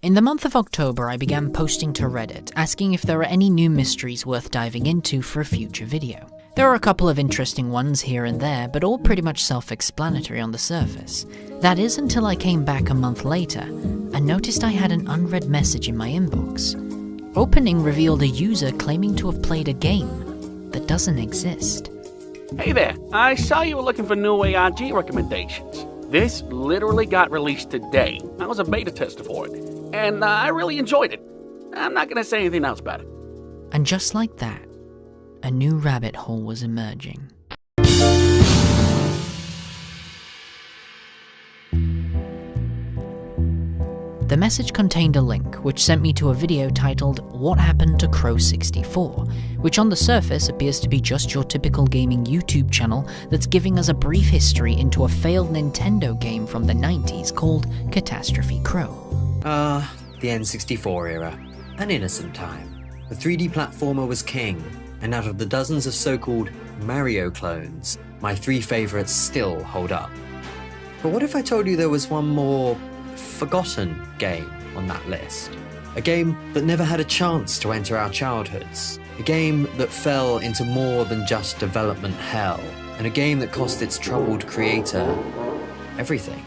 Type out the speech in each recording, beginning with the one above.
In the month of October, I began posting to Reddit, asking if there are any new mysteries worth diving into for a future video. There are a couple of interesting ones here and there, but all pretty much self-explanatory on the surface. That is until I came back a month later, and noticed I had an unread message in my inbox. Opening revealed a user claiming to have played a game that doesn't exist. Hey there, I saw you were looking for new ARG recommendations. This literally got released today. I was a beta tester for it, and I really enjoyed it. I'm not gonna say anything else about it. And just like that, a new rabbit hole was emerging. The message contained a link which sent me to a video titled What Happened to Crow 64, which on the surface appears to be just your typical gaming YouTube channel that's giving us a brief history into a failed Nintendo game from the 90s called Catastrophe Crow. The N64 era. An innocent time. The 3D platformer was king, and out of the dozens of so-called Mario clones, my 3 favourites still hold up. But what if I told you there was one more forgotten game on that list? A game that never had a chance to enter our childhoods. A game that fell into more than just development hell. And a game that cost its troubled creator everything.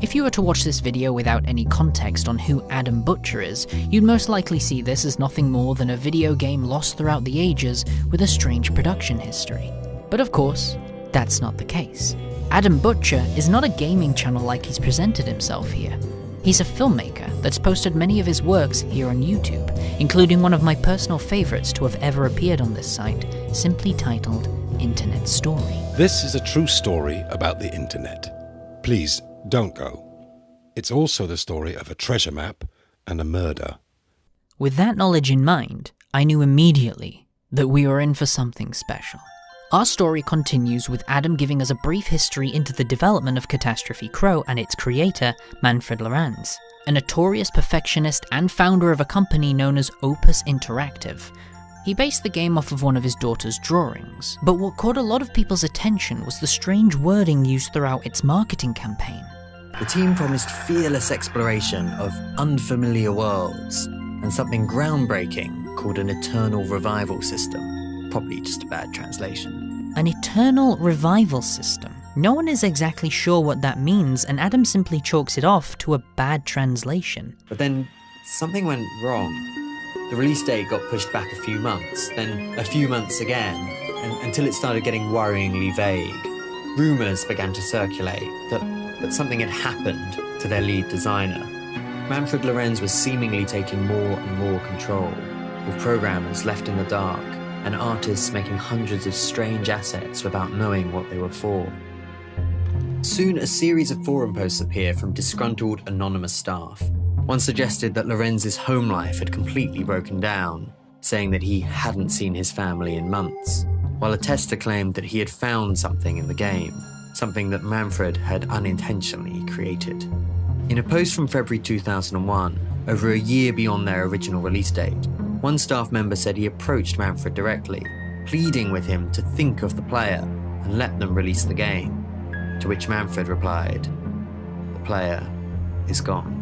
If you were to watch this video without any context on who Adam Butcher is, you'd most likely see this as nothing more than a video game lost throughout the ages with a strange production history. But of course, that's not the case. Adam Butcher is not a gaming channel like he's presented himself here. He's a filmmaker that's posted many of his works here on YouTube, including one of my personal favorites to have ever appeared on this site, simply titled Internet Story. This is a true story about the internet. Please, don't go. It's also the story of a treasure map and a murder. With that knowledge in mind, I knew immediately that we were in for something special. Our story continues with Adam giving us a brief history into the development of Catastrophe Crow and its creator, Manfred Lorenz, a notorious perfectionist and founder of a company known as Opus Interactive. He based the game off of one of his daughter's drawings, but what caught a lot of people's attention was the strange wording used throughout its marketing campaign. The team promised fearless exploration of unfamiliar worlds and something groundbreaking called an eternal revival system. Probably just a bad translation. An eternal revival system. No one is exactly sure what that means, and Adam simply chalks it off to a bad translation. But then something went wrong. The release date got pushed back a few months, then a few months again, until it started getting worryingly vague. Rumours began to circulate that something had happened to their lead designer. Manfred Lorenz was seemingly taking more and more control, with programmers left in the dark, and artists making hundreds of strange assets without knowing what they were for. Soon, a series of forum posts appear from disgruntled anonymous staff. One suggested that Lorenz's home life had completely broken down, saying that he hadn't seen his family in months, while a tester claimed that he had found something in the game, something that Manfred had unintentionally created. In a post from February 2001, over a year beyond their original release date, one staff member said he approached Manfred directly, pleading with him to think of the player and let them release the game, to which Manfred replied, "The player is gone."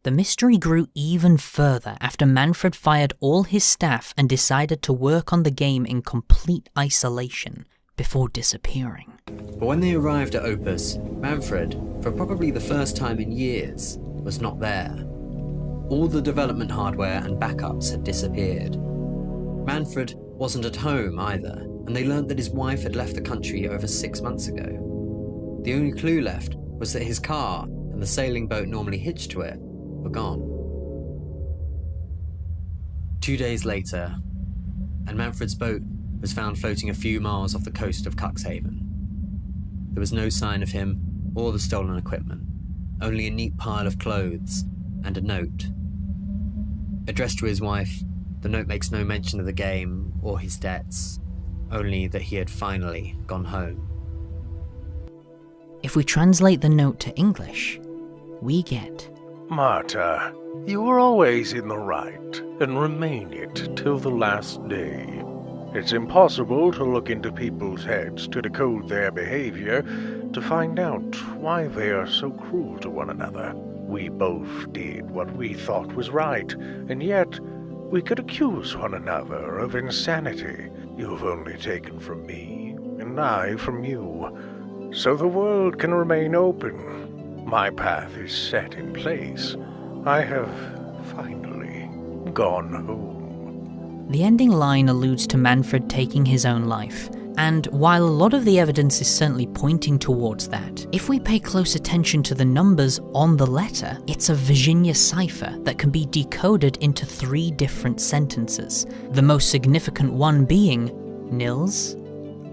The mystery grew even further after Manfred fired all his staff and decided to work on the game in complete isolation before disappearing. But when they arrived at Opus, Manfred, for probably the first time in years, was not there. All the development hardware and backups had disappeared. Manfred wasn't at home either, and they learned that his wife had left the country over 6 months ago. The only clue left was that his car and the sailing boat normally hitched to it were gone. 2 days later, and Manfred's boat was found floating a few miles off the coast of Cuxhaven. There was no sign of him or the stolen equipment, only a neat pile of clothes and a note. Addressed to his wife, the note makes no mention of the game or his debts, only that he had finally gone home. If we translate the note to English, we get, "Marta, you were always in the right, and remain it till the last day. It's impossible to look into people's heads to decode their behavior, to find out why they are so cruel to one another. We both did what we thought was right, and yet we could accuse one another of insanity. You've only taken from me, and I from you, so the world can remain open. My path is set in place. I have finally gone home. The ending line alludes to Manfred taking his own life, and while a lot of the evidence is certainly pointing towards that, if we pay close attention to the numbers on the letter, it's a Virginia cipher that can be decoded into 3 different sentences, the most significant one being, Nils,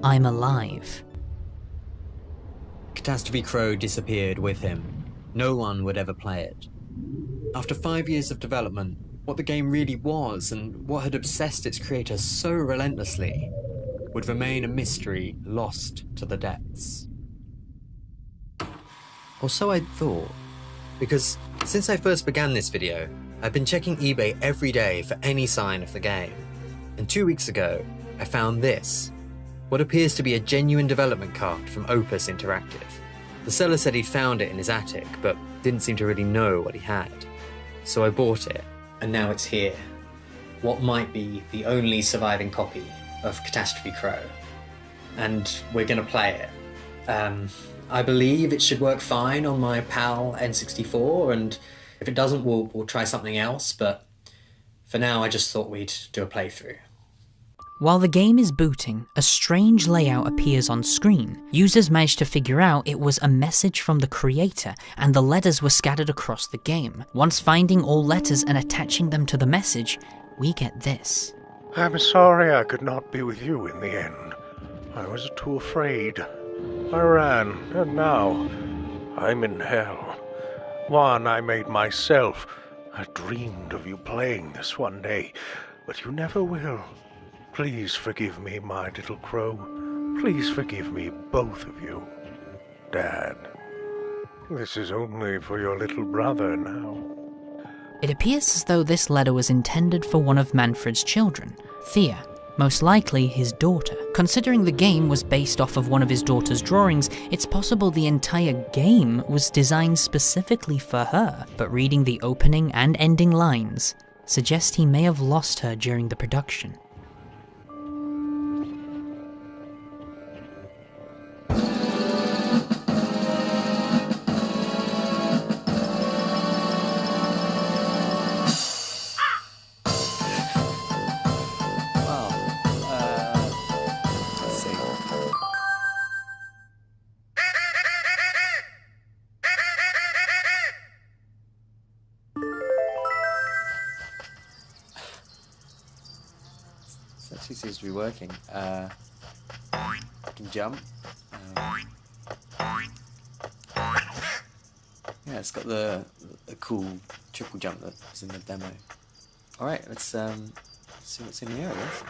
I'm alive. Catastrophe Crow disappeared with him. No one would ever play it. After 5 years of development, what the game really was and what had obsessed its creators so relentlessly would remain a mystery lost to the depths. Or so I'd thought, because since I first began this video, I've been checking eBay every day for any sign of the game. And 2 weeks ago, I found this, what appears to be a genuine development card from Opus Interactive. The seller said he'd found it in his attic, but didn't seem to really know what he had. So I bought it, and now it's here. What might be the only surviving copy of Catastrophe Crow. And we're gonna play it. I believe it should work fine on my PAL N64, and if it doesn't, we'll try something else, but for now I just thought we'd do a playthrough. While the game is booting, a strange layout appears on screen. Users managed to figure out it was a message from the creator, and the letters were scattered across the game. Once finding all letters and attaching them to the message, we get this. I'm sorry I could not be with you in the end. I was too afraid. I ran, and now I'm in hell. One I made myself. I dreamed of you playing this one day, but you never will. Please forgive me, my little crow. Please forgive me, both of you. Dad, this is only for your little brother now. It appears as though this letter was intended for one of Manfred's children, Thea, most likely his daughter. Considering the game was based off of one of his daughter's drawings, it's possible the entire game was designed specifically for her, but reading the opening and ending lines suggest he may have lost her during the production. It actually seems to be working. I can jump. Yeah, it's got the cool triple jump that was in the demo. Alright, let's see what's in here, I guess.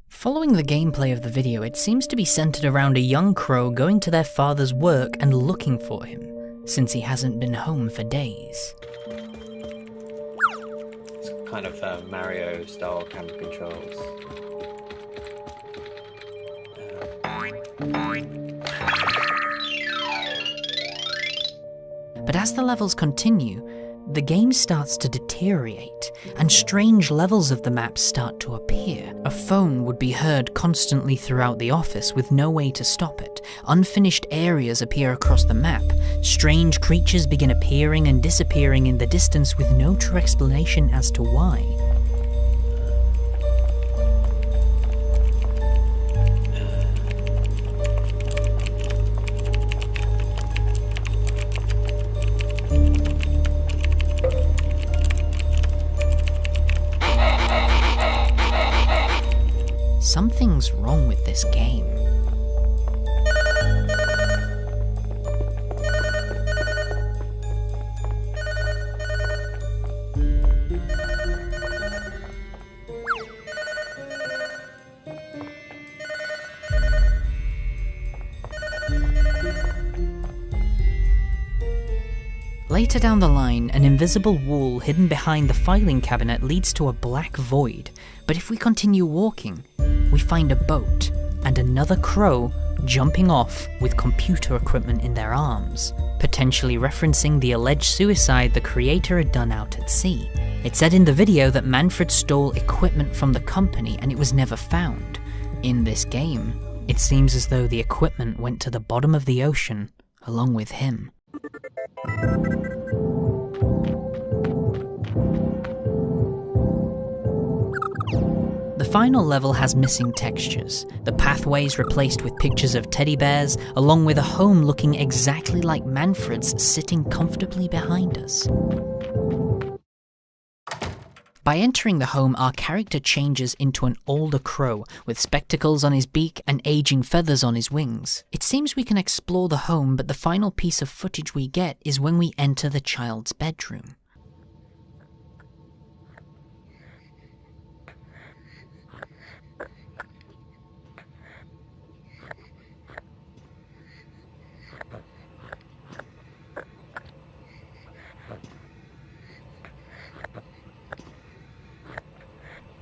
Following the gameplay of the video, it seems to be centered around a young crow going to their father's work and looking for him, since he hasn't been home for days. It's kind of Mario-style camera controls. But as the levels continue, the game starts to deteriorate, and strange levels of the map start to appear. A phone would be heard constantly throughout the office with no way to stop it. Unfinished areas appear across the map. Strange creatures begin appearing and disappearing in the distance with no true explanation as to why. Something's wrong with this game. Later down the line, an invisible wall hidden behind the filing cabinet leads to a black void, but if we continue walking, we find a boat and another crow jumping off with computer equipment in their arms, potentially referencing the alleged suicide the creator had done out at sea. It said in the video that Manfred stole equipment from the company and it was never found. In this game, it seems as though the equipment went to the bottom of the ocean along with him. The final level has missing textures, the pathways replaced with pictures of teddy bears, along with a home looking exactly like Manfred's sitting comfortably behind us. By entering the home, our character changes into an older crow, with spectacles on his beak and aging feathers on his wings. It seems we can explore the home, but the final piece of footage we get is when we enter the child's bedroom.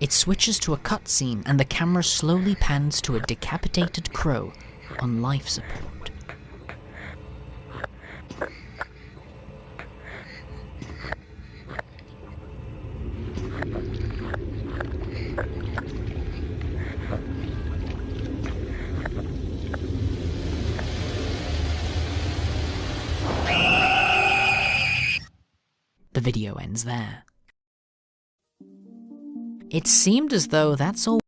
It switches to a cutscene and the camera slowly pans to a decapitated crow on life support. The video ends there. It seemed as though that's all